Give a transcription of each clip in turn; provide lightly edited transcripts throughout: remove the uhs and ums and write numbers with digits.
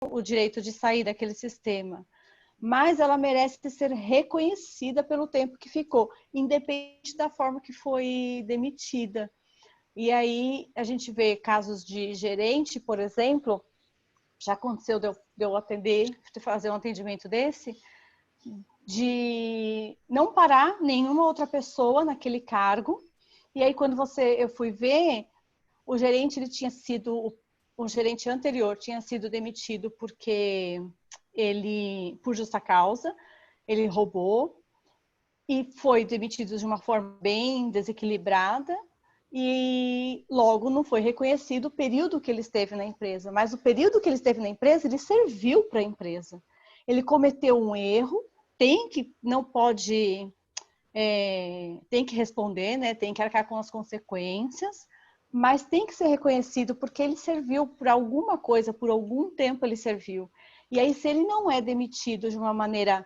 o direito de sair daquele sistema, mas ela merece ser reconhecida pelo tempo que ficou, independente da forma que foi demitida. E aí a gente vê casos de gerente, por exemplo, já aconteceu de eu atender, de fazer um atendimento desse, de não parar nenhuma outra pessoa naquele cargo. E aí quando eu fui ver, o gerente ele tinha sido, o gerente anterior tinha sido demitido porque ele, por justa causa, ele roubou e foi demitido de uma forma bem desequilibrada e logo não foi reconhecido o período que ele esteve na empresa. Mas o período que ele esteve na empresa, ele serviu para a empresa. Ele cometeu um erro, não pode, tem que responder, né? Tem que arcar com as consequências, mas tem que ser reconhecido porque ele serviu por alguma coisa, por algum tempo ele serviu. E aí, se ele não é demitido de uma maneira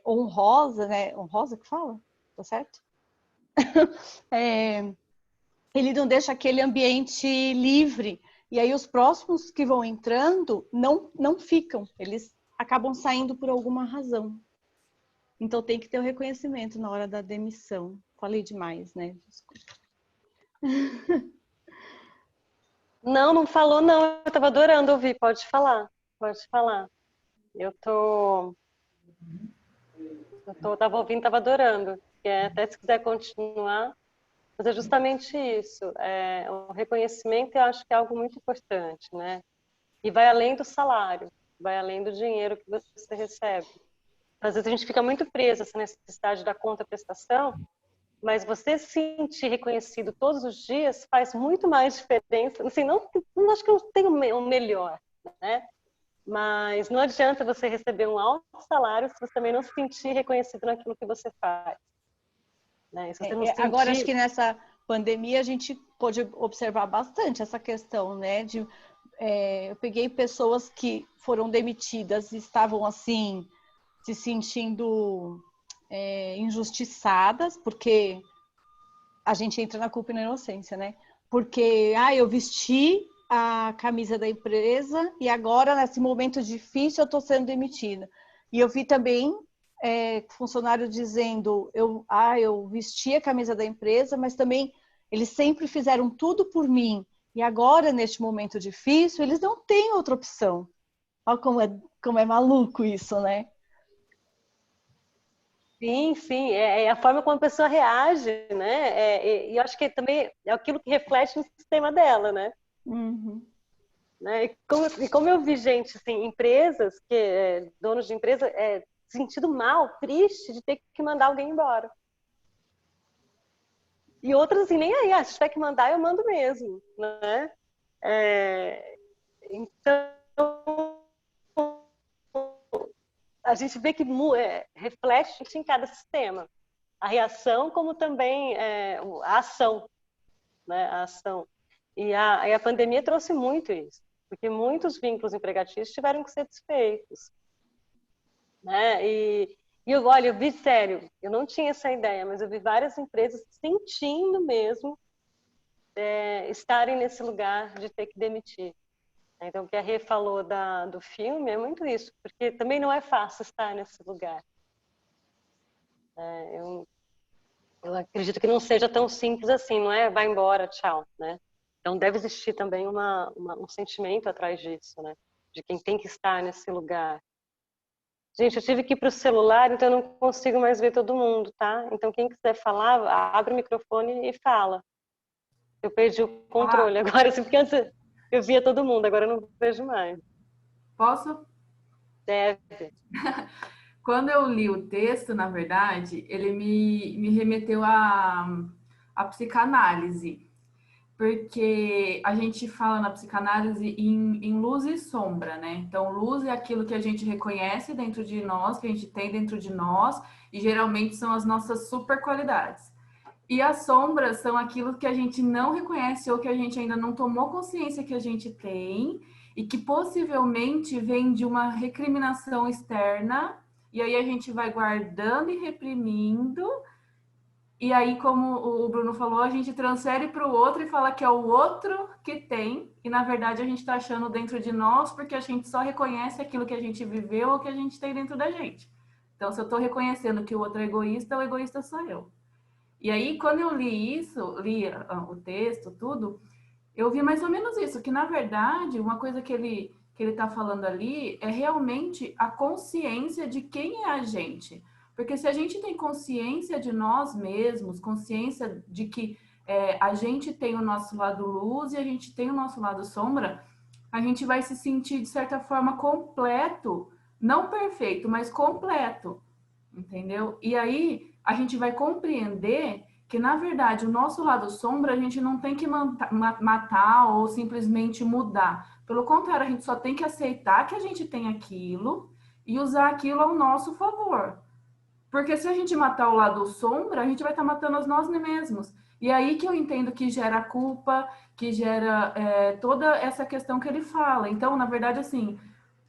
honrosa, né? Honrosa que fala? Tá certo? Ele não deixa aquele ambiente livre. E aí, os próximos que vão entrando não ficam. Eles acabam saindo por alguma razão. Então, tem que ter o reconhecimento na hora da demissão. Falei demais, né? Desculpa. Não, não falou não. Eu estava adorando ouvir. Pode falar. Pode falar. Tava ouvindo, tava adorando. Até se quiser continuar, mas é justamente isso. O reconhecimento eu acho que é algo muito importante, né? E vai além do salário, vai além do dinheiro que você recebe. Às vezes a gente fica muito preso a essa necessidade da contraprestação, mas você se sentir reconhecido todos os dias faz muito mais diferença. Assim, não acho que eu tenho um melhor, né? Mas não adianta você receber um alto salário se você também não se sentir reconhecido naquilo que você faz. Né? Se você não sentir... Agora, acho que nessa pandemia a gente pode observar bastante essa questão, né? Eu peguei pessoas que foram demitidas e estavam, assim, se sentindo injustiçadas, porque a gente entra na culpa e na inocência, né? Porque, eu vesti a camisa da empresa e agora, nesse momento difícil, eu estou sendo demitida. E eu vi também funcionário dizendo, eu vesti a camisa da empresa, mas também eles sempre fizeram tudo por mim. E agora, neste momento difícil, eles não têm outra opção. Olha como é maluco isso, né? Sim, sim, é a forma como a pessoa reage, né? E eu acho que também é aquilo que reflete no sistema dela, né? Uhum. Né? E como eu vi gente, assim, empresas, donos de empresa, sentindo mal, triste de ter que mandar alguém embora. E outras, assim, nem aí, se tiver que mandar, eu mando mesmo, né? Então, a gente vê que reflete em cada sistema. A reação, como também a ação, né? A ação. E a pandemia trouxe muito isso, porque muitos vínculos empregatícios tiveram que ser desfeitos. Né? E olha, eu vi, sério, eu não tinha essa ideia, mas eu vi várias empresas sentindo mesmo estarem nesse lugar de ter que demitir. Então, o que a Rê falou do filme é muito isso, porque também não é fácil estar nesse lugar. Eu acredito que não seja tão simples assim, não é vai embora, tchau, né? Então deve existir também um sentimento atrás disso, né? De quem tem que estar nesse lugar. Gente, eu tive que ir para o celular, então eu não consigo mais ver todo mundo, tá? Então quem quiser falar, abre o microfone e fala. Eu perdi o controle agora, assim, porque antes eu via todo mundo, agora eu não vejo mais. Posso? Deve. Quando eu li o texto, na verdade, ele me remeteu à psicanálise. Porque a gente fala na psicanálise em luz e sombra, né? Então, luz é aquilo que a gente reconhece dentro de nós, que a gente tem dentro de nós, e geralmente são as nossas super qualidades. E as sombras são aquilo que a gente não reconhece ou que a gente ainda não tomou consciência que a gente tem e que possivelmente vem de uma recriminação externa, e aí a gente vai guardando e reprimindo, E aí, como o Bruno falou, a gente transfere para o outro e fala que é o outro que tem, e na verdade a gente está achando dentro de nós porque a gente só reconhece aquilo que a gente viveu ou que a gente tem dentro da gente. Então, se eu estou reconhecendo que o outro é egoísta, o egoísta sou eu. E aí, quando eu li isso, li o texto, tudo, eu vi mais ou menos isso, que na verdade, uma coisa que ele está falando ali é realmente a consciência de quem é a gente. Porque se a gente tem consciência de nós mesmos, consciência de que a gente tem o nosso lado luz e a gente tem o nosso lado sombra, a gente vai se sentir, de certa forma, completo, não perfeito, mas completo, entendeu? E aí a gente vai compreender que, na verdade, o nosso lado sombra a gente não tem que matar ou simplesmente mudar. Pelo contrário, a gente só tem que aceitar que a gente tem aquilo e usar aquilo ao nosso favor. Porque se a gente matar o lado sombra, a gente vai estar matando nós mesmos. E é aí que eu entendo que gera culpa, que gera toda essa questão que ele fala. Então, na verdade, assim,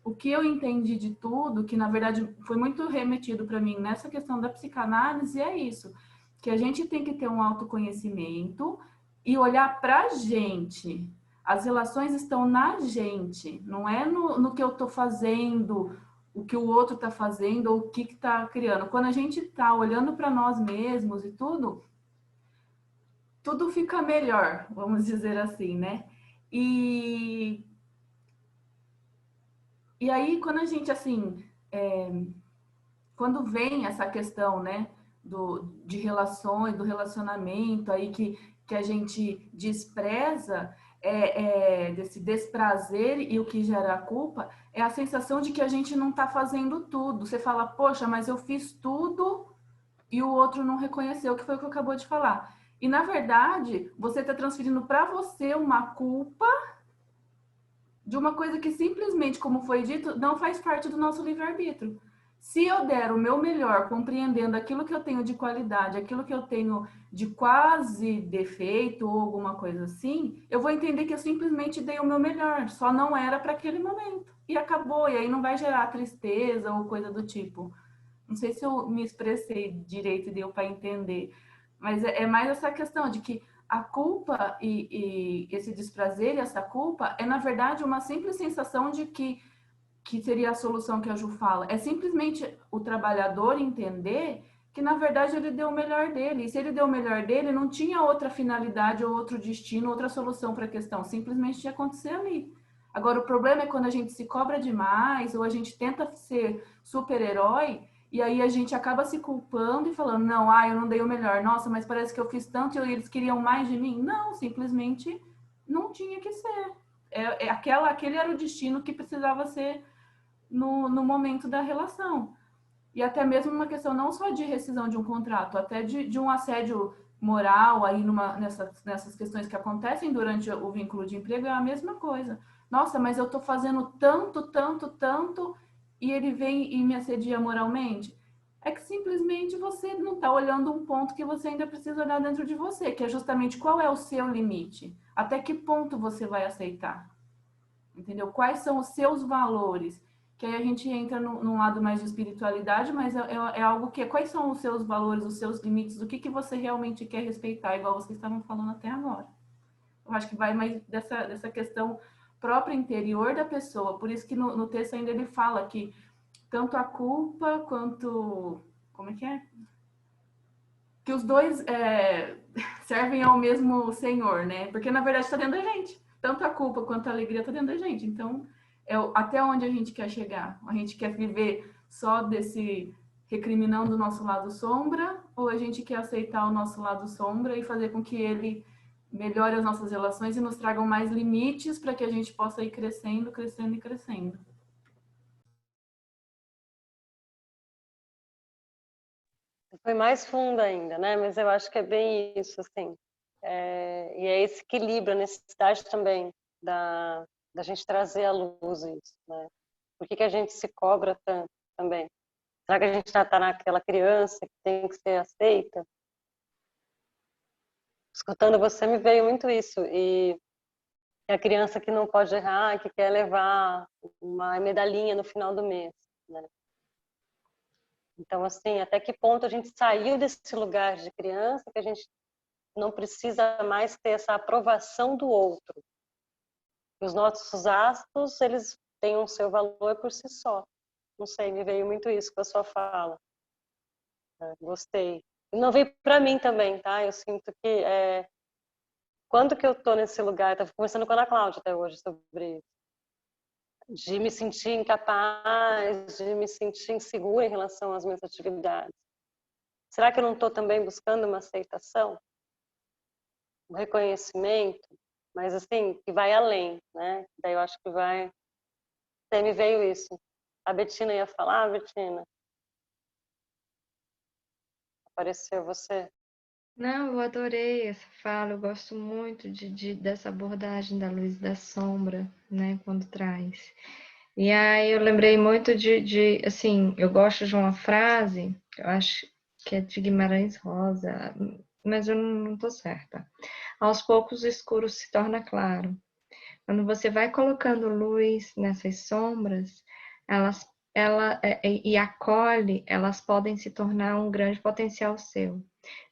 o que eu entendi de tudo, que na verdade foi muito remetido para mim nessa questão da psicanálise, é isso, que a gente tem que ter um autoconhecimento e olhar para a gente. As relações estão na gente, não é no que eu estou fazendo, o que o outro está fazendo ou o que está criando. Quando a gente está olhando para nós mesmos e tudo fica melhor, vamos dizer assim, né? E E aí, quando a gente, assim, quando vem essa questão, né, de relações, do relacionamento aí que a gente despreza, desse desprazer e o que gera a culpa, é a sensação de que a gente não está fazendo tudo. Você fala, poxa, mas eu fiz tudo e o outro não reconheceu, que foi o que eu acabou de falar. E, na verdade, você está transferindo para você uma culpa de uma coisa que simplesmente, como foi dito, não faz parte do nosso livre-arbítrio. Se eu der o meu melhor compreendendo aquilo que eu tenho de qualidade, aquilo que eu tenho de quase defeito ou alguma coisa assim, eu vou entender que eu simplesmente dei o meu melhor, só não era para aquele momento. E acabou, e aí não vai gerar tristeza ou coisa do tipo. Não sei se eu me expressei direito e deu para entender, mas é mais essa questão de que a culpa e esse desprazer e essa culpa é, na verdade, uma simples sensação de que seria a solução que a Ju fala. É simplesmente o trabalhador entender que, na verdade, ele deu o melhor dele. E se ele deu o melhor dele, não tinha outra finalidade ou outro destino, outra solução para a questão. Simplesmente ia acontecer ali. Agora, o problema é quando a gente se cobra demais ou a gente tenta ser super-herói e aí a gente acaba se culpando e falando, não, eu não dei o melhor. Nossa, mas parece que eu fiz tanto e eles queriam mais de mim. Não, simplesmente não tinha que ser. Aquele era o destino que precisava ser no momento da relação. E até mesmo uma questão não só de rescisão de um contrato, até de um assédio moral aí nessas questões que acontecem durante o vínculo de emprego, é a mesma coisa. Nossa, mas eu estou fazendo tanto, tanto, tanto, e ele vem e me assedia moralmente. É que simplesmente você não está olhando um ponto que você ainda precisa olhar dentro de você, que é justamente qual é o seu limite. Até que ponto você vai aceitar? Entendeu? Quais são os seus valores? Que aí a gente entra num lado mais de espiritualidade, mas é algo que quais são os seus valores, os seus limites, o que você realmente quer respeitar, igual vocês estavam falando até agora. Eu acho que vai mais dessa questão própria interior da pessoa. Por isso que no texto ainda ele fala que tanto a culpa quanto... Como é que é? Que os dois servem ao mesmo Senhor, né? Porque na verdade está dentro da gente. Tanto a culpa quanto a alegria está dentro da gente. Então, até onde a gente quer chegar? A gente quer viver só desse recriminando o nosso lado sombra, ou a gente quer aceitar o nosso lado sombra e fazer com que ele melhore as nossas relações e nos tragam mais limites para que a gente possa ir crescendo, crescendo e crescendo. Foi mais fundo ainda, né? Mas eu acho que é bem isso, assim. E é esse equilíbrio, a necessidade também da gente trazer à luz isso, né? Por que a gente se cobra tanto também? Será que a gente está naquela criança que tem que ser aceita? Escutando você me veio muito isso. E a criança que não pode errar, que quer levar uma medalhinha no final do mês, né? Então, assim, até que ponto a gente saiu desse lugar de criança que a gente não precisa mais ter essa aprovação do outro. Os nossos atos, eles têm o seu valor por si só. Não sei, me veio muito isso com a sua fala. Gostei. E não veio para mim também, tá? Eu sinto que quando que eu tô nesse lugar, estava conversando com a Ana Cláudia até hoje sobre isso, de me sentir incapaz, de me sentir insegura em relação às minhas atividades. Será que eu não estou também buscando uma aceitação, um reconhecimento, mas assim, que vai além, né? Daí eu acho que vai... Daí me veio isso. A Betina ia falar, Betina? Apareceu você? Não, eu adorei essa fala, eu gosto muito dessa abordagem da luz e da sombra, né, quando traz. E aí eu lembrei muito assim, eu gosto de uma frase, eu acho que é de Guimarães Rosa, mas eu não estou certa. Aos poucos o escuro se torna claro. Quando você vai colocando luz nessas sombras, e acolhe, elas podem se tornar um grande potencial seu.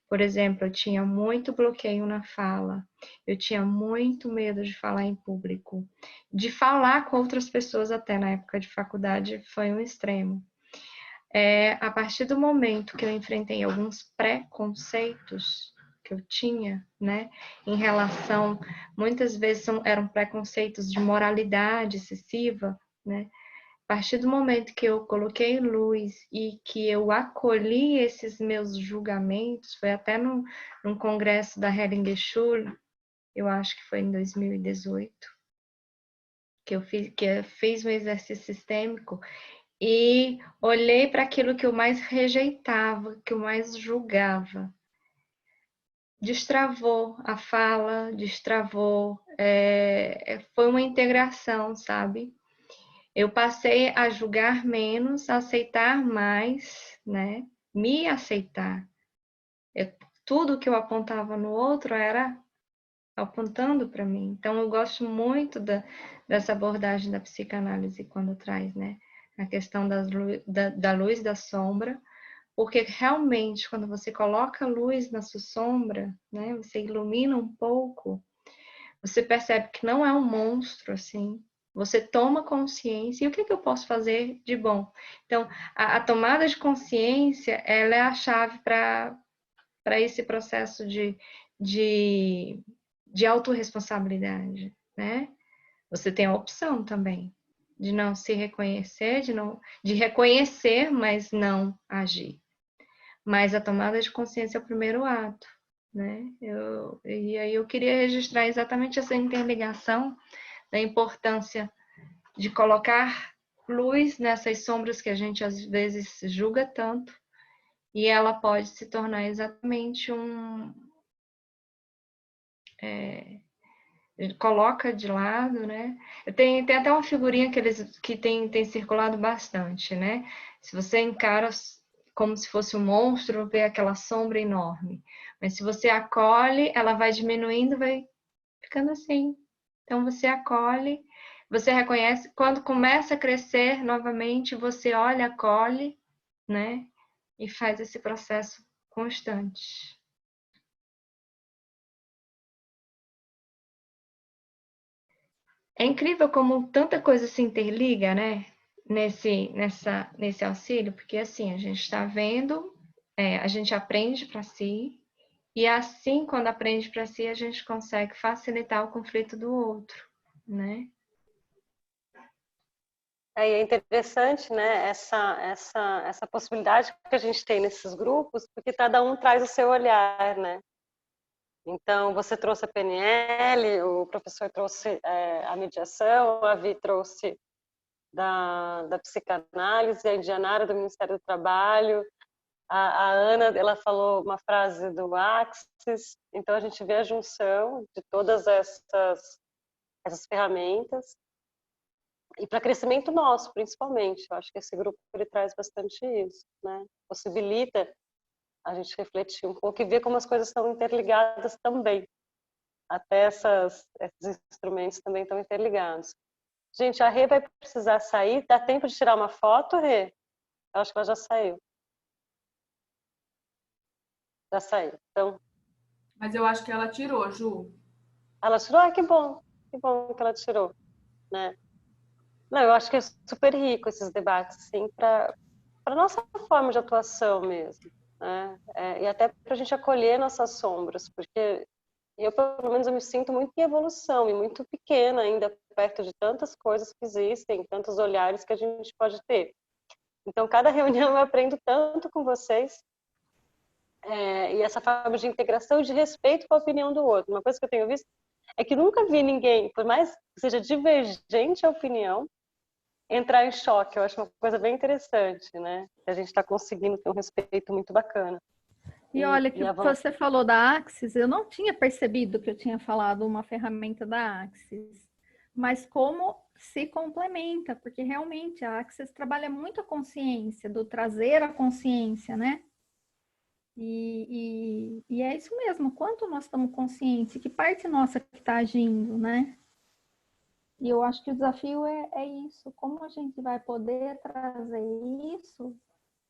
Por exemplo, eu tinha muito bloqueio na fala, eu tinha muito medo de falar em público, de falar com outras pessoas até na época de faculdade foi um extremo. A partir do momento que eu enfrentei alguns preconceitos que eu tinha, né, em relação, muitas vezes eram preconceitos de moralidade excessiva, né, a partir do momento que eu coloquei luz e que eu acolhi esses meus julgamentos, foi até num congresso da Helen Schule, eu acho que foi em 2018, que eu fiz um exercício sistêmico e olhei para aquilo que eu mais rejeitava, que eu mais julgava. Destravou a fala, destravou, foi uma integração, sabe? Eu passei a julgar menos, a aceitar mais, né? Me aceitar. Tudo que eu apontava no outro era apontando para mim. Então, eu gosto muito dessa abordagem da psicanálise quando traz, né? A questão da luz e da sombra, porque realmente, quando você coloca luz na sua sombra, né? Você ilumina um pouco, você percebe que não é um monstro, assim. Você toma consciência, e o que eu posso fazer de bom? Então, a tomada de consciência, ela é a chave para esse processo de autorresponsabilidade, né? Você tem a opção também de não se reconhecer, de reconhecer, mas não agir. Mas a tomada de consciência é o primeiro ato, né? E aí eu queria registrar exatamente essa interligação da importância de colocar luz nessas sombras que a gente às vezes julga tanto, e ela pode se tornar exatamente coloca de lado, né? Tem até uma figurinha que tem circulado bastante, né? Se você encara como se fosse um monstro, vê aquela sombra enorme. Mas se você acolhe, ela vai diminuindo, vai ficando assim. Então você acolhe, você reconhece, quando começa a crescer novamente, você olha, acolhe, né? E faz esse processo constante. É incrível como tanta coisa se interliga, né? Nesse auxílio, porque assim, a gente está vendo, a gente aprende para si, e assim, quando aprende para si, a gente consegue facilitar o conflito do outro, né? É interessante, né, essa possibilidade que a gente tem nesses grupos, porque cada um traz o seu olhar, né? Então, você trouxe a PNL, o professor trouxe a mediação, a Vi trouxe da psicanálise, a Indianara do Ministério do Trabalho, a Ana, ela falou uma frase do Axis. Então, a gente vê a junção de todas essas ferramentas e para crescimento nosso, principalmente. Eu acho que esse grupo ele traz bastante isso, né? Possibilita a gente refletir um pouco e ver como as coisas estão interligadas também. Até esses instrumentos também estão interligados. Gente, a Rê vai precisar sair. Dá tempo de tirar uma foto, Rê? Eu acho que ela já saiu. já saiu. Então, Mas eu acho que ela tirou, Ju. ela tirou, que bom que ela tirou, né? Não, eu acho que é super rico esses debates, sim, para nossa forma de atuação mesmo, né? E até para a gente acolher nossas sombras, porque eu, pelo menos, eu me sinto muito em evolução e muito pequena ainda, perto de tantas coisas que existem, tantos olhares que a gente pode ter. Então, cada reunião eu aprendo tanto com vocês, e essa forma de integração e de respeito com a opinião do outro. Uma coisa que eu tenho visto é que nunca vi ninguém, por mais que seja divergente a opinião, entrar em choque. Eu acho uma coisa bem interessante, né? A gente está conseguindo ter um respeito muito bacana. E olha, que você falou da Axis, eu não tinha percebido que eu tinha falado uma ferramenta da Axis, mas como se complementa, porque realmente a Axis trabalha muito a consciência, do trazer a consciência, né? E é isso mesmo, quanto nós estamos conscientes, que parte nossa que está agindo, né? E eu acho que o desafio é isso, como a gente vai poder trazer isso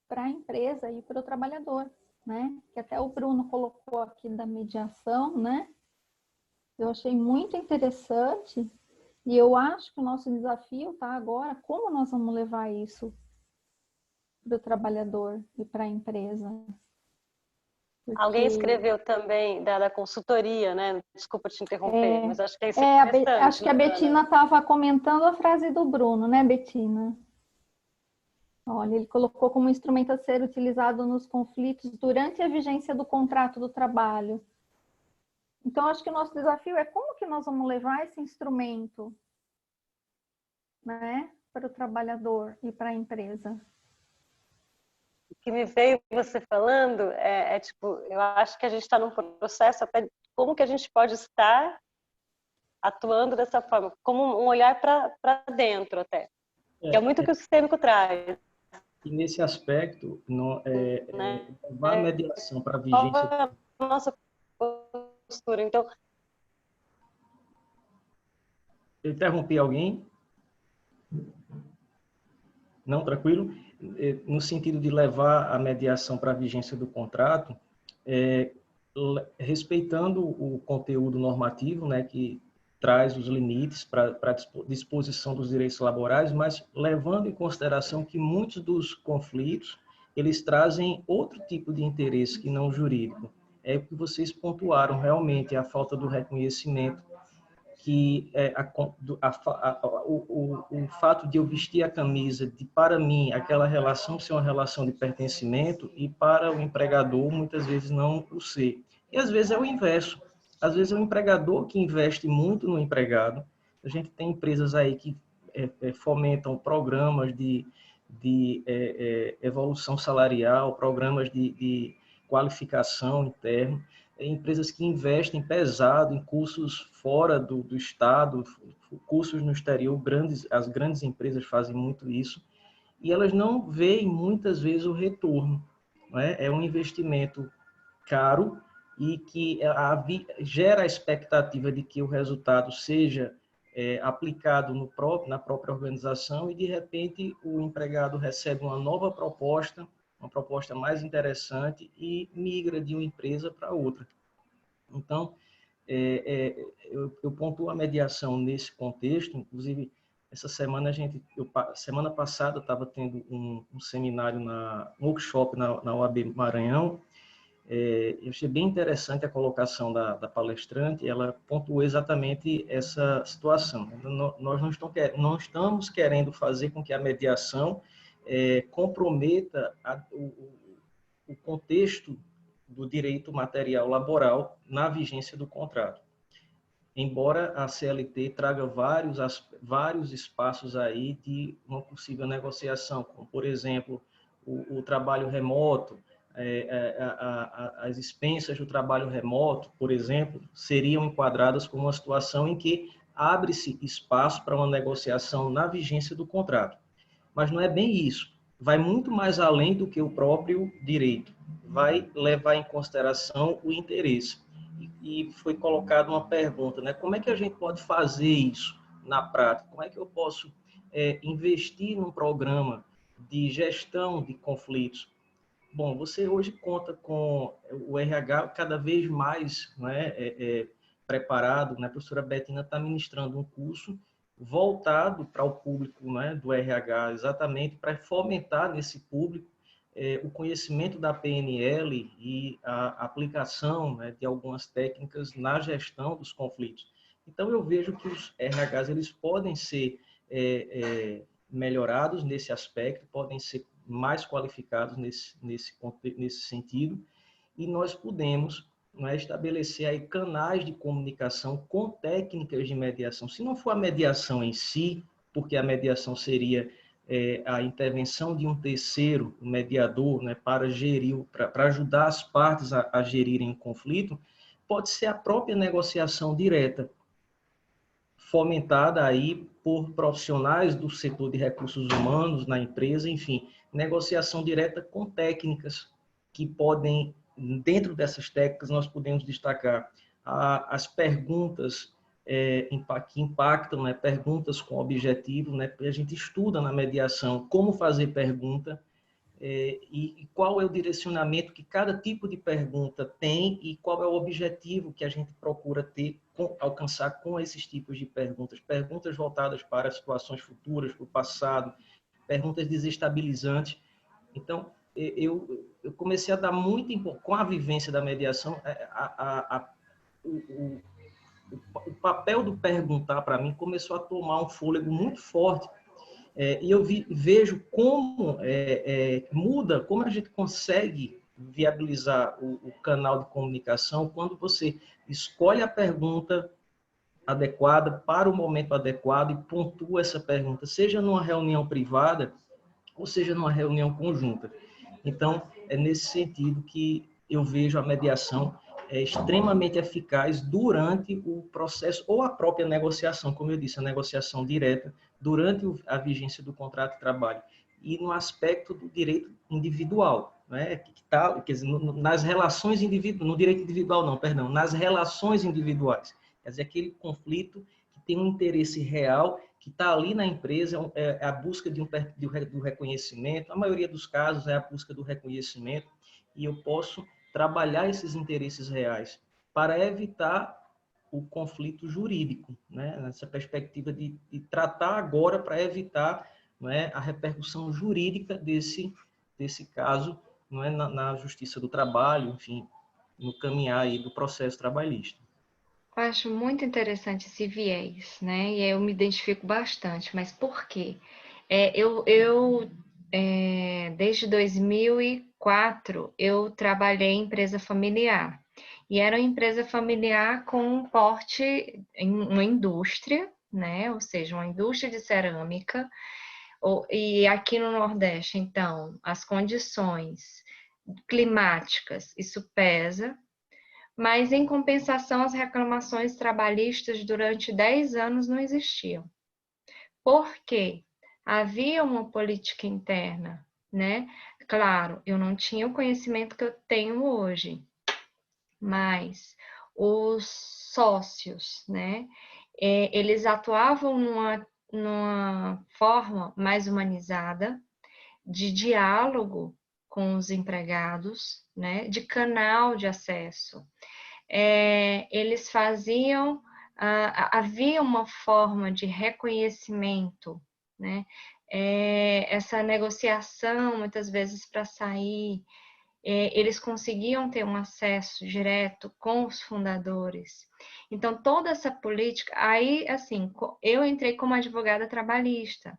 para a empresa e para o trabalhador, né? Que até o Bruno colocou aqui da mediação, né? Eu achei muito interessante e eu acho que o nosso desafio tá agora, como nós vamos levar isso para o trabalhador e para a empresa. Porque... Alguém escreveu também da consultoria, né? Desculpa te interromper, mas acho que é interessante. Acho que a Betina estava comentando a frase do Bruno, né, Betina? Olha, ele colocou como instrumento a ser utilizado nos conflitos durante a vigência do contrato do trabalho. Então, acho que o nosso desafio é como que nós vamos levar esse instrumento, né, para o trabalhador e para a empresa. O que me veio você falando tipo, eu acho que a gente está num processo até de como que a gente pode estar atuando dessa forma, como um olhar para dentro até. Que é muito o que o sistêmico traz. E nesse aspecto, levar a mediação para a vigência... Qual é a nossa postura? Então... Eu interrompi alguém? Não, tranquilo? No sentido de levar a mediação para a vigência do contrato, respeitando o conteúdo normativo, né, que traz os limites para a disposição dos direitos laborais, mas levando em consideração que muitos dos conflitos, eles trazem outro tipo de interesse que não jurídico. É o que vocês pontuaram, realmente, a falta do reconhecimento, que o fato de eu vestir a camisa, de, para mim, aquela relação ser uma relação de pertencimento, e para o empregador, muitas vezes, não o ser. E, às vezes, é o inverso. Às vezes, é o empregador que investe muito no empregado. A gente tem empresas aí que fomentam programas de evolução salarial, programas de qualificação interna, empresas que investem pesado em cursos fora do estado, cursos no exterior, as grandes empresas fazem muito isso, e elas não veem muitas vezes o retorno, não é? É um investimento caro e que gera a expectativa de que o resultado seja aplicado na própria organização, e de repente o empregado recebe uma nova proposta, uma proposta mais interessante, e migra de uma empresa para outra. Então, eu pontuo a mediação nesse contexto. Inclusive, essa semana semana passada eu estava tendo um seminário, um workshop na OAB Maranhão. Eu achei bem interessante a colocação da palestrante. Ela pontuou exatamente essa situação. Nós não estamos querendo fazer com que a mediação comprometa o contexto do direito material laboral na vigência do contrato. Embora a CLT traga vários espaços aí de uma possível negociação, como, por exemplo, o trabalho remoto, as expensas do trabalho remoto, por exemplo, seriam enquadradas como uma situação em que abre-se espaço para uma negociação na vigência do contrato. Mas não é bem isso. Vai muito mais além do que o próprio direito. Vai levar em consideração o interesse. E foi colocada uma pergunta, né? Como é que a gente pode fazer isso na prática? Como é que eu posso investir num programa de gestão de conflitos Bom, você hoje conta com o RH cada vez mais, né, preparado, né? A professora Betina está ministrando um curso voltado para o público, né, do RH, exatamente para fomentar nesse público o conhecimento da PNL e a aplicação, né, de algumas técnicas na gestão dos conflitos. Então, eu vejo que os RHs eles podem ser melhorados nesse aspecto, podem ser mais qualificados nesse sentido, e nós podemos, né, estabelecer aí canais de comunicação com técnicas de mediação. Se não for a mediação em si, porque a mediação seria a intervenção de um terceiro, um mediador, né, para ajudar as partes a gerirem o conflito, pode ser a própria negociação direta, fomentada aí por profissionais do setor de recursos humanos na empresa, enfim, negociação direta com técnicas que podem, dentro dessas técnicas, nós podemos destacar as perguntas que impactam, né, perguntas com objetivo, né, a gente estuda na mediação como fazer pergunta, e qual é o direcionamento que cada tipo de pergunta tem e qual é o objetivo que a gente procura alcançar com esses tipos de perguntas. Perguntas voltadas para situações futuras, para o passado, perguntas desestabilizantes. Então, eu comecei a dar muito importância, com a vivência da mediação, o papel do perguntar para mim começou a tomar um fôlego muito forte. E eu vejo como muda, como a gente consegue viabilizar o canal de comunicação quando você escolhe a pergunta adequada para o momento adequado e pontua essa pergunta, seja numa reunião privada ou seja numa reunião conjunta. Então, é nesse sentido que eu vejo a mediação extremamente eficaz durante o processo ou a própria negociação, como eu disse, a negociação direta durante a vigência do contrato de trabalho e no aspecto do direito individual, né? Quer dizer, nas relações individuais, no direito individual não, perdão, nas relações individuais, quer dizer, aquele conflito que tem um interesse real que está ali na empresa, é a busca do reconhecimento, a maioria dos casos é a busca do reconhecimento, e eu posso trabalhar esses interesses reais para evitar o conflito jurídico, né? Nessa perspectiva de tratar agora para evitar, não é, a repercussão jurídica desse caso, não é, na Justiça do Trabalho, enfim, no caminhar aí do processo trabalhista. Eu acho muito interessante esse viés, né? E eu me identifico bastante, mas por quê? Desde 2004, eu trabalhei em empresa familiar. E era uma empresa familiar com um porte em uma indústria, né? Ou seja, uma indústria de cerâmica. E aqui no Nordeste, então, as condições climáticas, isso pesa. Mas, em compensação, as reclamações trabalhistas durante 10 anos não existiam. Por quê? Havia uma política interna, né? Claro, eu não tinha o conhecimento que eu tenho hoje, mas os sócios, né? Eles atuavam numa forma mais humanizada, de diálogo com os empregados, né? De canal de acesso. Eles faziam, havia uma forma de reconhecimento, né? Essa negociação, muitas vezes, para sair, eles conseguiam ter um acesso direto com os fundadores. Então, toda essa política, aí, assim, eu entrei como advogada trabalhista,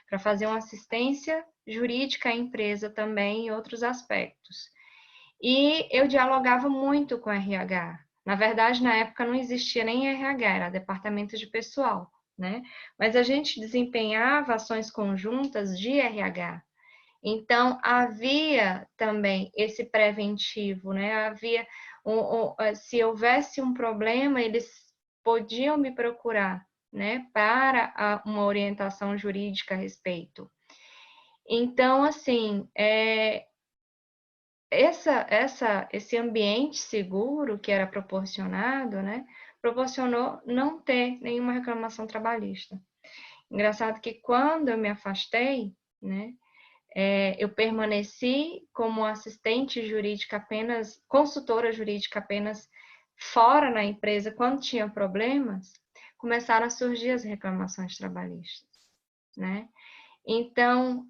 para fazer uma assistência jurídica à empresa também em outros aspectos. E eu dialogava muito com o RH. Na verdade, na época não existia nem RH, era departamento de pessoal, né? Mas a gente desempenhava ações conjuntas de RH. Então, havia também esse preventivo, né? Havia, se houvesse um problema, eles podiam me procurar, né? Para uma orientação jurídica a respeito. Então, assim, esse ambiente seguro que era proporcionado, né, proporcionou não ter nenhuma reclamação trabalhista. Engraçado que quando eu me afastei, né, Eu permaneci como assistente jurídica apenas, consultora jurídica apenas fora na empresa. Quando tinha problemas, começaram a surgir as reclamações trabalhistas, né? Então,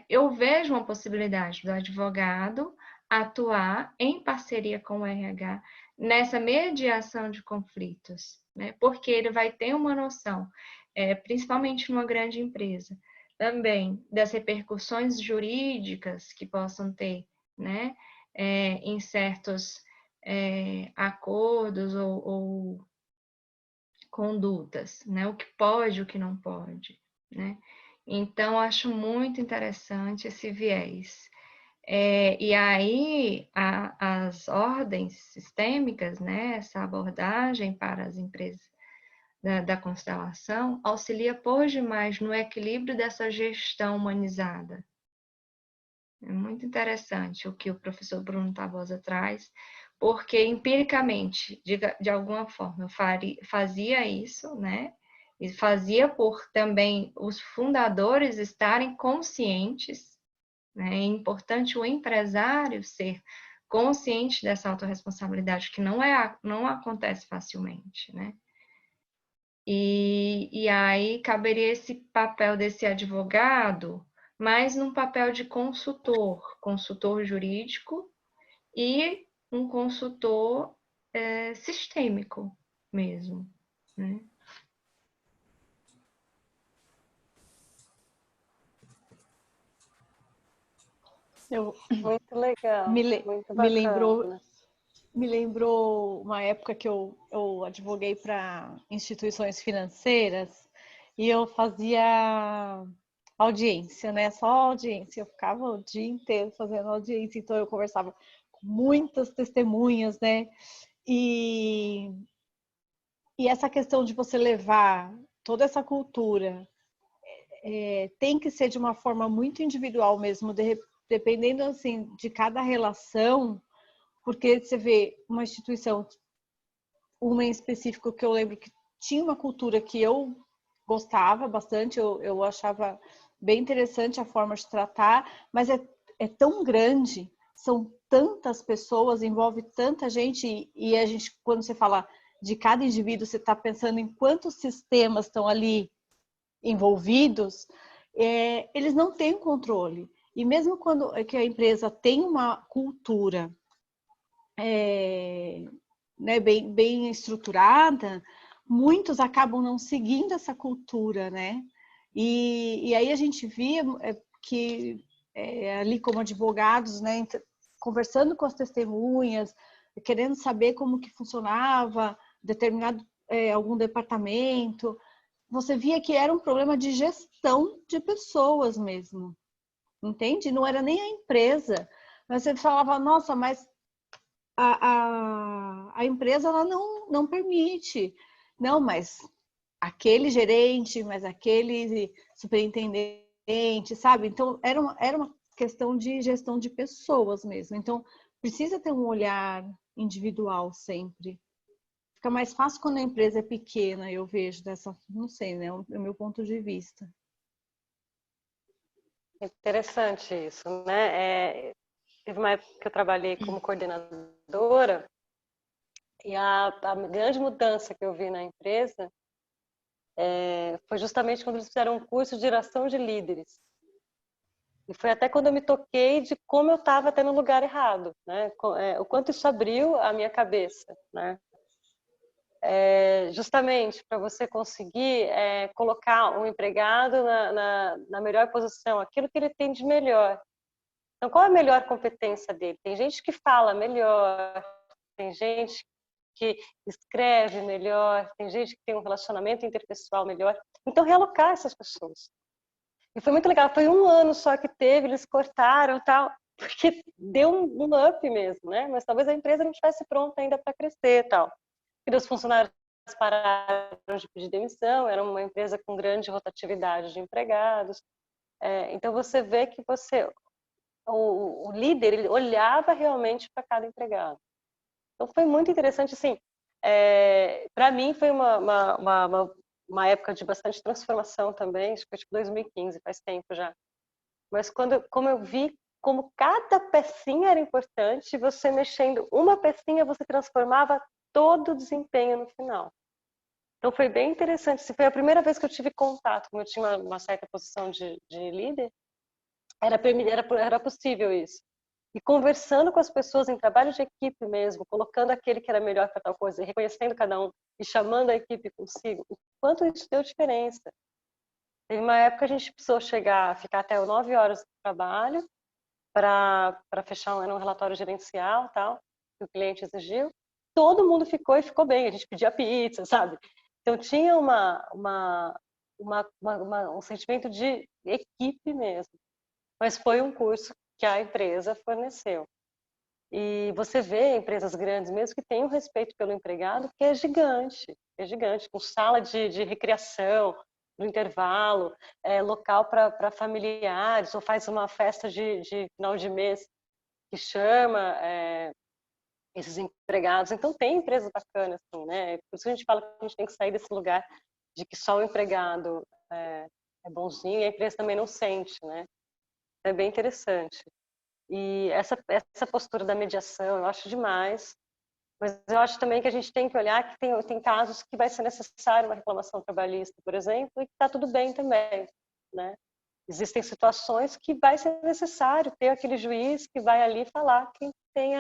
eu vejo uma possibilidade do advogado atuar em parceria com o RH nessa mediação de conflitos, né? Porque ele vai ter uma noção, principalmente numa grande empresa, também das repercussões jurídicas que possam ter, né? Em certos acordos ou condutas, né? O que pode, o que não pode, né? Então, acho muito interessante esse viés. E aí, as ordens sistêmicas, né? Essa abordagem para as empresas da constelação auxilia por demais no equilíbrio dessa gestão humanizada. É muito interessante o que o professor Bruno Tabosa traz, porque empiricamente, de alguma forma, eu fazia isso, né? E fazia por também os fundadores estarem conscientes, né? É importante o empresário ser consciente dessa autorresponsabilidade, que não acontece facilmente, né? E aí caberia esse papel desse advogado, mas num papel de consultor jurídico e um consultor sistêmico mesmo, né? Muito legal, muito Me bacana. lembrou uma época que eu advoguei para instituições financeiras e eu fazia audiência, né? Só audiência. Eu ficava o dia inteiro fazendo audiência, então eu conversava com muitas testemunhas, né? E essa questão de você levar toda essa cultura tem que ser de uma forma muito individual mesmo, dependendo assim de cada relação, porque você vê uma instituição, uma em específico que eu lembro que tinha uma cultura que eu gostava bastante, eu achava bem interessante a forma de tratar, mas é tão grande, são tantas pessoas, envolve tanta gente, e a gente, quando você fala de cada indivíduo, você está pensando em quantos sistemas estão ali envolvidos, eles não têm controle. E mesmo quando que a empresa tem uma cultura né, bem estruturada, muitos acabam não seguindo essa cultura, né? E aí a gente via que ali como advogados, né, conversando com as testemunhas, querendo saber como que funcionava determinado algum departamento, você via que era um problema de gestão de pessoas mesmo, entende? Não era nem a empresa. Mas você falava, nossa, mas a empresa ela não permite. Não, mas aquele gerente, mas aquele superintendente, sabe? Então, era uma questão de gestão de pessoas mesmo. Então, precisa ter um olhar individual sempre. Fica mais fácil quando a empresa é pequena, eu vejo dessa, não sei, né? É o meu ponto de vista. Interessante isso, né? Teve uma época que eu trabalhei como coordenadora e a grande mudança que eu vi na empresa foi justamente quando eles fizeram um curso de geração de líderes. E foi até quando eu me toquei de como eu estava até no lugar errado, né? O quanto isso abriu a minha cabeça, né? Justamente para você conseguir colocar um empregado na melhor posição, aquilo que ele tem de melhor. Então, qual é a melhor competência dele? Tem gente que fala melhor, tem gente que escreve melhor, tem gente que tem um relacionamento interpessoal melhor. Então, realocar essas pessoas. E foi muito legal. Foi um ano só que teve, eles cortaram e tal, porque deu um up mesmo, né? Mas talvez a empresa não estivesse pronta ainda para crescer e tal. E os funcionários pararam de pedir demissão, era uma empresa com grande rotatividade de empregados. Então, você vê que o líder ele olhava realmente para cada empregado. Então foi muito interessante, assim, para mim foi uma época de bastante transformação também, acho que foi tipo 2015, faz tempo já. mas como eu vi como cada pecinha era importante, você mexendo uma pecinha, você transformava todo o desempenho no final. Então foi bem interessante. Foi a primeira vez que eu tive contato, como eu tinha uma certa posição de líder, era possível isso. E conversando com as pessoas em trabalho de equipe mesmo, colocando aquele que era melhor para tal coisa, reconhecendo cada um e chamando a equipe consigo, o quanto isso deu diferença. Teve uma época que a gente precisou ficar até 9 horas de trabalho para fechar um relatório gerencial, tal, que o cliente exigiu. Todo mundo ficou e ficou bem. A gente pedia pizza, sabe? Então tinha um sentimento de equipe mesmo. Mas foi um curso que a empresa forneceu. E você vê empresas grandes mesmo que têm um respeito pelo empregado, que é gigante, com sala de recreação, no intervalo, local para familiares, ou faz uma festa de final de mês que chama esses empregados. Então tem empresas bacanas, assim, né? Por isso que a gente fala que a gente tem que sair desse lugar de que só o empregado é bonzinho e a empresa também não sente, né? É bem interessante. E essa postura da mediação eu acho demais, mas eu acho também que a gente tem que olhar que tem casos que vai ser necessário uma reclamação trabalhista, por exemplo, e que está tudo bem também, né? Existem situações que vai ser necessário ter aquele juiz que vai ali falar quem tem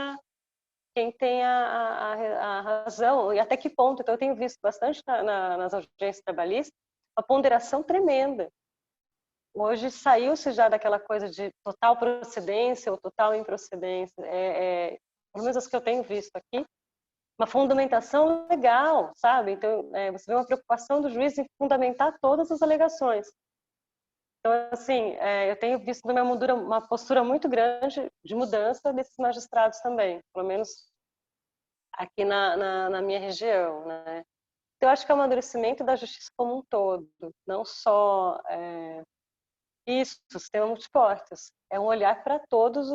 a razão e até que ponto. Então eu tenho visto bastante nas audiências trabalhistas uma ponderação tremenda. Hoje saiu-se já daquela coisa de total procedência ou total improcedência. Pelo menos as que eu tenho visto aqui, uma fundamentação legal, sabe? Então, você vê uma preocupação do juiz em fundamentar todas as alegações. Então, assim, eu tenho visto uma postura muito grande de mudança desses magistrados também, pelo menos aqui na minha região, né? Então, eu acho que é o amadurecimento da justiça como um todo, não só isso, o sistema multiportas. É um olhar para todas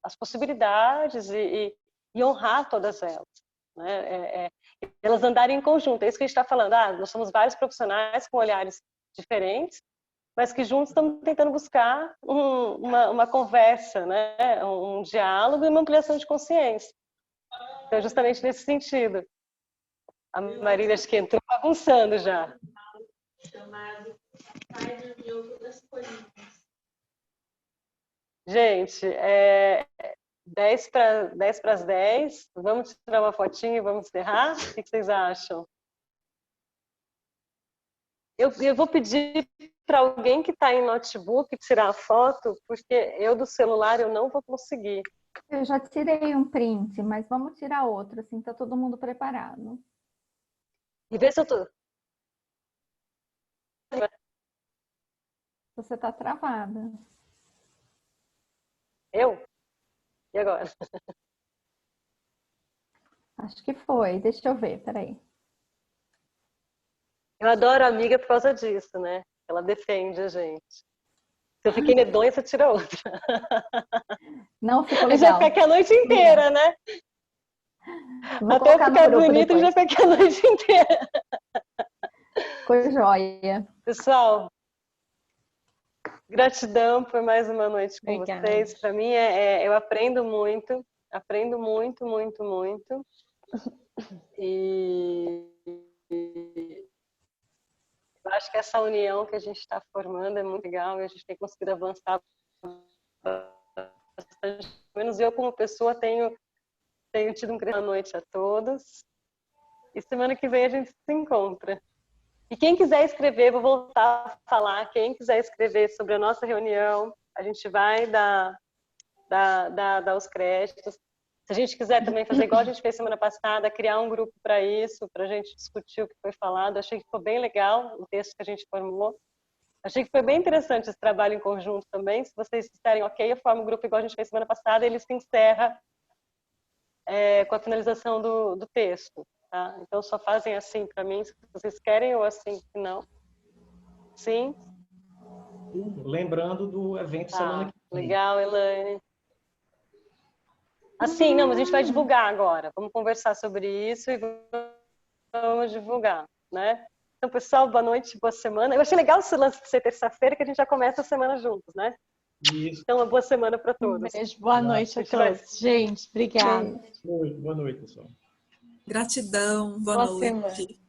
as possibilidades e honrar todas elas, né? Elas andarem em conjunto. É isso que a gente está falando. Nós somos vários profissionais com olhares diferentes, mas que juntos estamos tentando buscar uma conversa, né? Um diálogo e uma ampliação de consciência. Então, justamente nesse sentido. A Marília acho que entrou bagunçando já. Gente, 10 para as 10. Vamos tirar uma fotinha e vamos encerrar? O que vocês acham? Eu vou pedir para alguém que está em notebook tirar a foto, porque eu do celular eu não vou conseguir. Eu já tirei um print, mas vamos tirar outro, assim está todo mundo preparado. E ver se eu tô... Você está travada. Eu? E agora? Acho que foi. Deixa eu ver, peraí. Eu adoro a amiga por causa disso, né? Ela defende a gente. Se eu fiquei medonha, você tira outra. Não ficou legal. A gente vai ficar aqui a noite inteira, né? Até eu ficar bonita, a gente vai ficar aqui a noite inteira. Ficou joia. Pessoal, gratidão por mais uma noite com vocês. Para mim, eu aprendo muito, muito, muito. E eu acho que essa união que a gente está formando é muito legal e a gente tem conseguido avançar bastante. Pelo menos eu, como pessoa, tenho tido um grande boa noite a todos. E semana que vem a gente se encontra. E quem quiser escrever, vou voltar a falar, quem quiser escrever sobre a nossa reunião, a gente vai dar os créditos. Se a gente quiser também fazer igual a gente fez semana passada, criar um grupo para isso, para a gente discutir o que foi falado, achei que ficou bem legal o texto que a gente formou. Achei que foi bem interessante esse trabalho em conjunto também. Se vocês disserem ok, eu formo um grupo igual a gente fez semana passada, ele se encerra com a finalização do texto. Tá? Então, só fazem assim para mim, se vocês querem, ou assim, se não. Sim? Lembrando do evento semana que vem. Legal, Elaine. Assim, não, mas a gente vai divulgar agora. Vamos conversar sobre isso e vamos divulgar, né? Então, pessoal, boa noite, boa semana. Eu achei legal esse lance de ser terça-feira, que a gente já começa a semana juntos, né? Isso. Então, uma boa semana para Um todos. beijo, boa noite a todos. Gente, obrigada. Boa noite, pessoal. Gratidão, boa Boa noite. semana.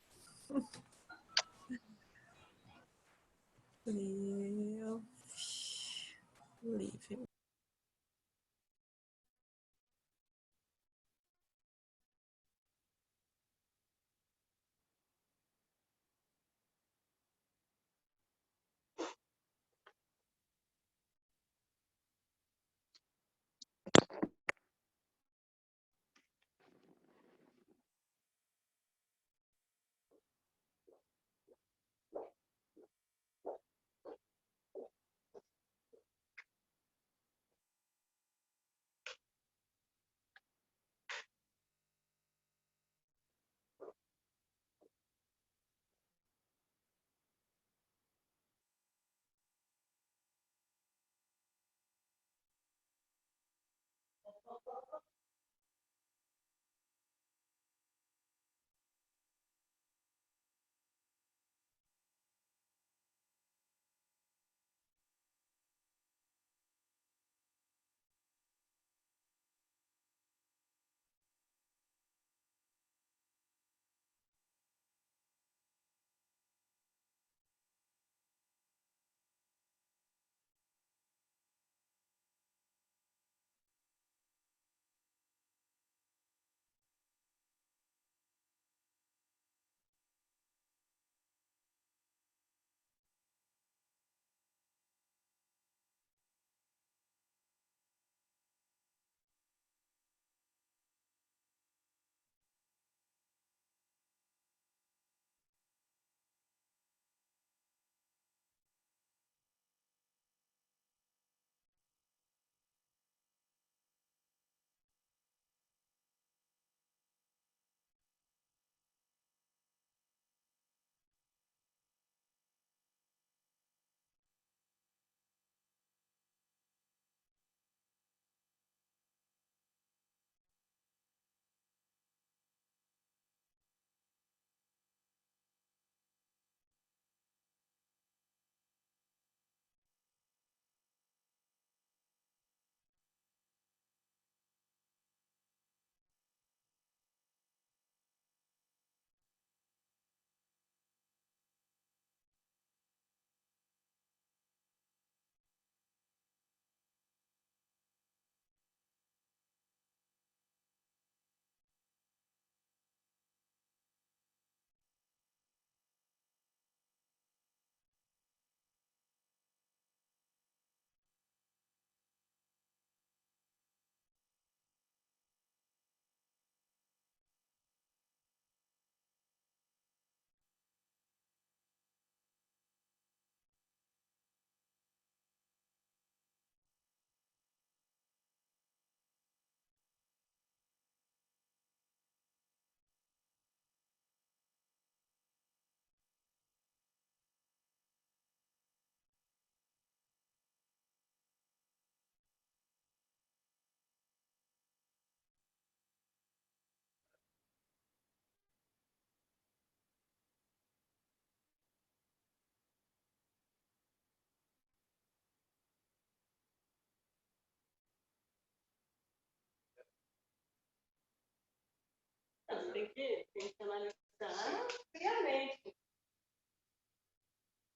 Lívia. Tem que analisar friamente.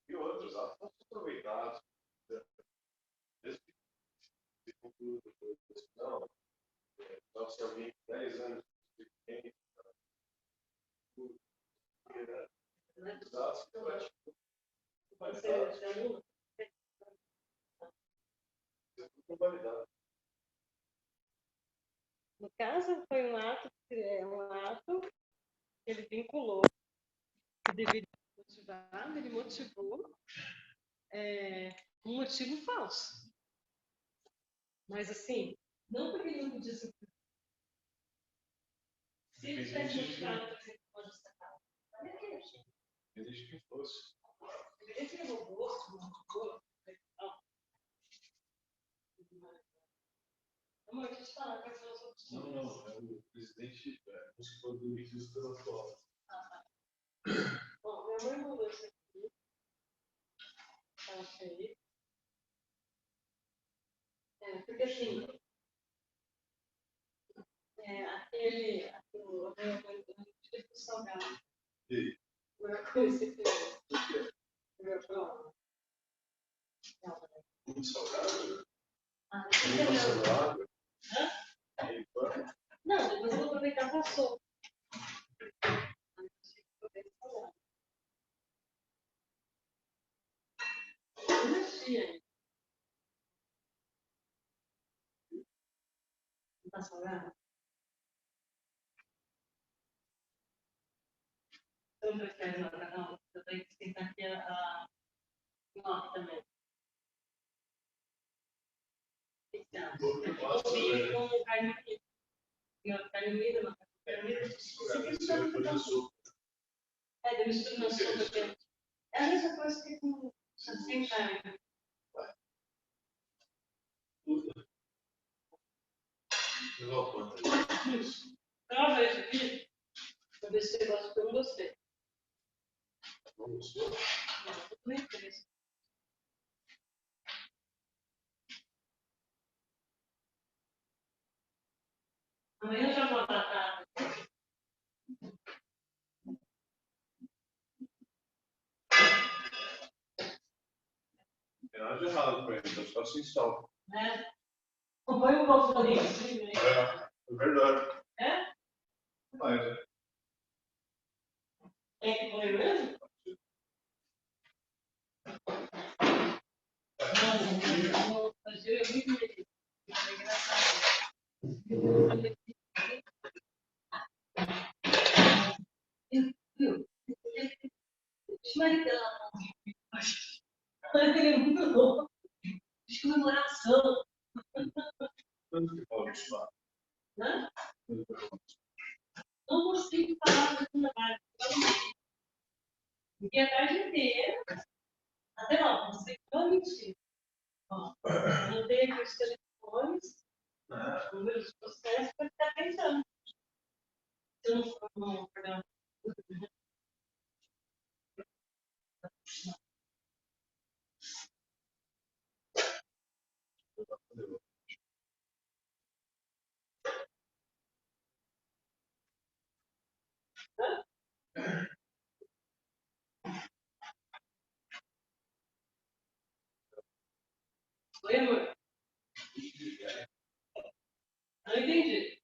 E outros atos aproveitados. Se conclui depois, não, só se alguém 10 anos de experiência, os atos que validado. No caso, foi um ato que ele vinculou, que deveria ser motivado, ele motivou um motivo falso. Mas, assim, não porque ele não podia ser. Se ele tivesse motivado, por exemplo, uma justa causa, Existe que fosse. ele roubou, motivou, não, deixa eu te falar quais são as opções. Não, é o presidente, como se for do registro atual. Bom, Mamãe mandou isso aqui. Achei. Porque assim, aquele tipo salgado. Agora com esse aqui. Muito salgado? Muito salgado? Não, depois eu vou aproveitar para a sopa. Não tá salgado? Eu não prefiro nada, não. Eu tenho que esquentar aqui a nota também. Com carne aqui. Carne moída, não. Carne moída. Da mistura na sopa. É a mesma coisa que com sem carne. Prova isso aqui. Pra ver se você gosta, porque eu não gostei. Não gostou? Não, não interessa. Amanhã eu já vou tratar. Não tem nada de errado com ele, só se instala. Não foi um pouco ali. É verdade. Mas, É que foi mesmo? Não, mas eu vi que é engraçado. Ele é muito louco. De comemoração. quando que pode estar? Não consigo falar da tarde. Fiquei a tarde inteira. Até lá, não sei como mentir. Eu tenho aqui os telefones, os números de processo, para ficar pensando. Se eu não for no programa. Oi, amor. Não entendi.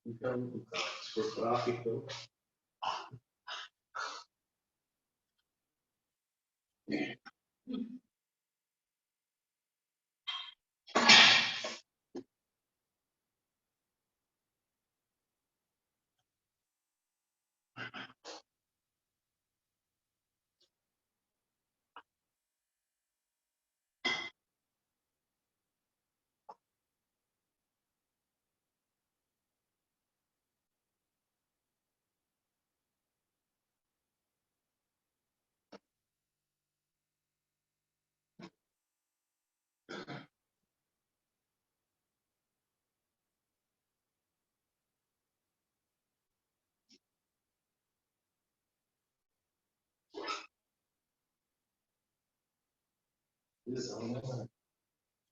Então, se for prático,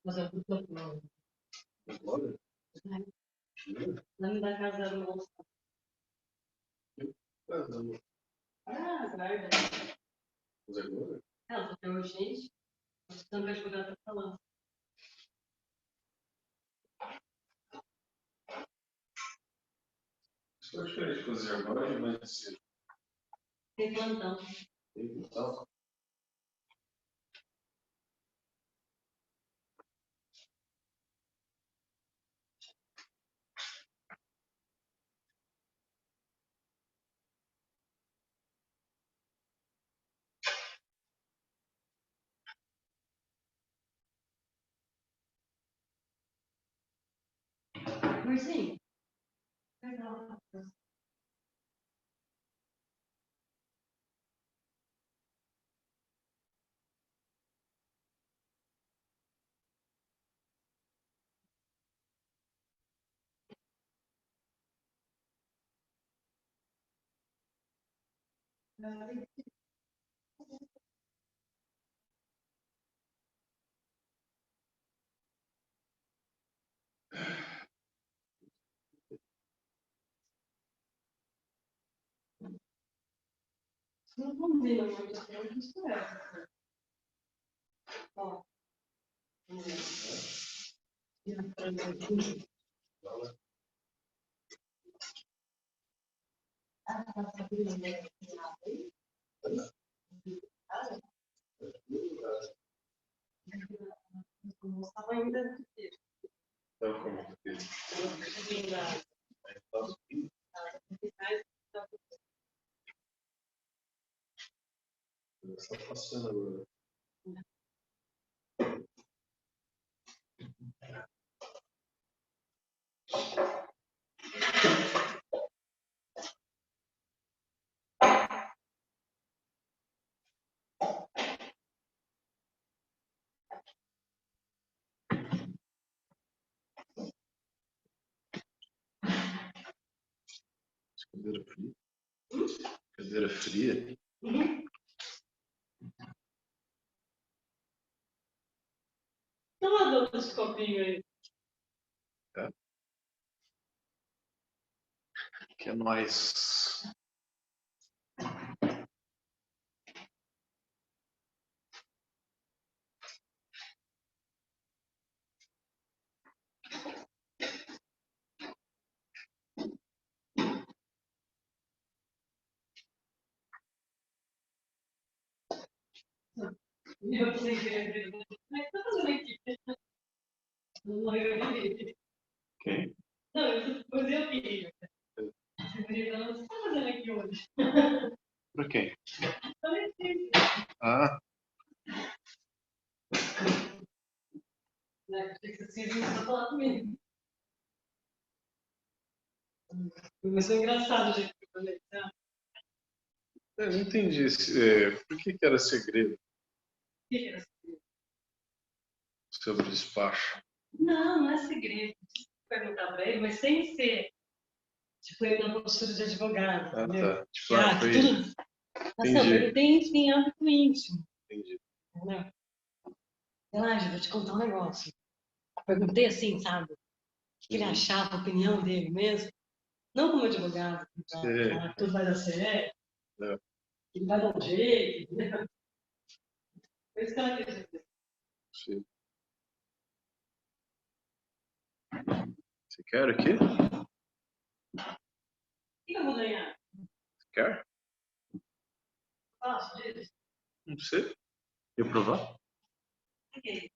Mas eu não. Não da casa da moça. Ah, guarda. Ela tá urgente. Você não vai jogar, tá falando. Estou diferente de fazer agora, mas Tem plantão. tem plantão. Ursinho. Não combina muito com isso, é. Ó. Estava ainda. Está passando agora. Cadeira fria? Cadeira fria? Não adoro esse copinho aí. É. Que é nóis. Eu sei que ele está fazendo aqui. Não é. Quem? Não, eu fazer o filho. Você está fazendo aqui hoje? Pra quem? Também sim. Ah, Né? Achei que você ia falar comigo. Mas foi engraçado o jeito que eu falei. Tá? eu não entendi. Por que era segredo O que era segredo? sobre o despacho? Não, não é segredo. Perguntar para ele, mas sem ser. Tipo, ele na postura de advogado. Ah, Entendeu? tá. Tipo, foi. Tudo. Mas não, Entendi. perguntei isso em âmbito íntimo. Entendi. Entendeu? Relaxa, vou te contar um negócio. Perguntei assim, sabe? O que ele achava, a opinião dele mesmo. Não como advogado, para falar que tudo vai dar certo, É. que ele vai dar um jeito. Entendeu? Foi isso que ela quis dizer. Sim. Você quer aqui? O que eu vou ganhar? Você quer? Faço disso. Não sei. Quer provar? O que é isso?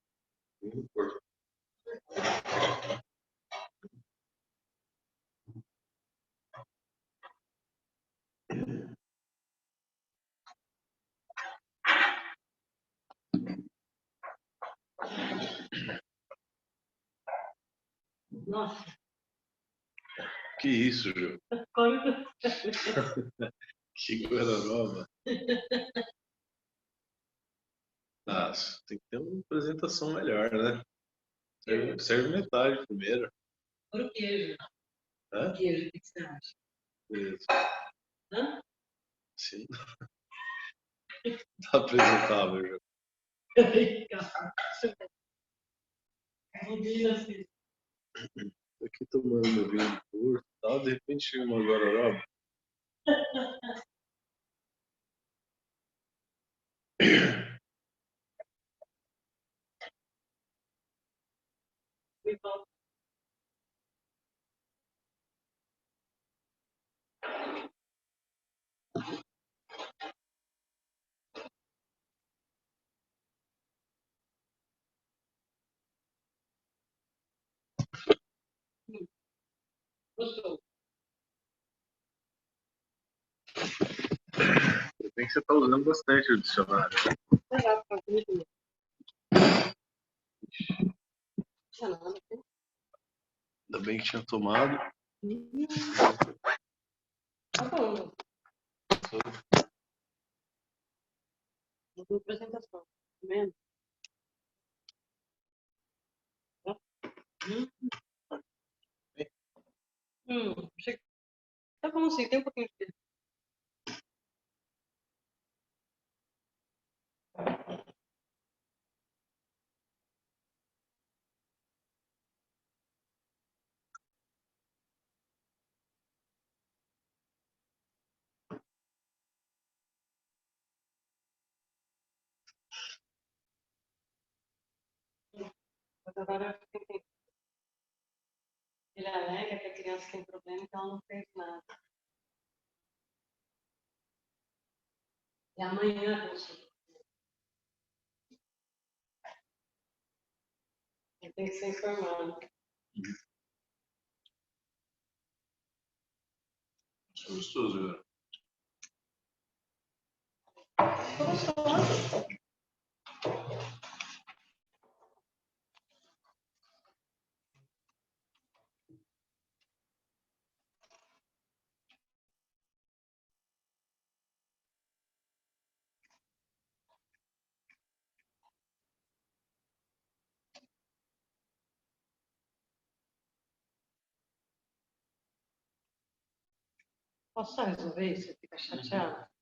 Nossa, Que isso, Ju? como Que gororoba. Ah, tem que ter uma apresentação melhor, né? Serve metade primeiro. o queijo. Hã? O queijo, o que você acha? Beleza. Hã? Sim. Tá apresentável, Ju. Combina assim. Tô aqui tomando meu vinho de curto e tal, de repente chega uma gororoba. Me fala. Gostou? Tem que você tá usando bastante o dicionário, né? Exato, tá comigo. Não, não, não. Ainda bem que tinha tomado. Tá bom. Não tem apresentação. Tá vendo? Achei que tá bom, sim, tem um pouquinho de Mas agora eu fiquei pensando. Ele alega que a criança tem problema, então ela não fez nada. E amanhã, professor, ele tem que ser informado. Isso é gostoso, né? Posso só resolver isso? Você fica chateado?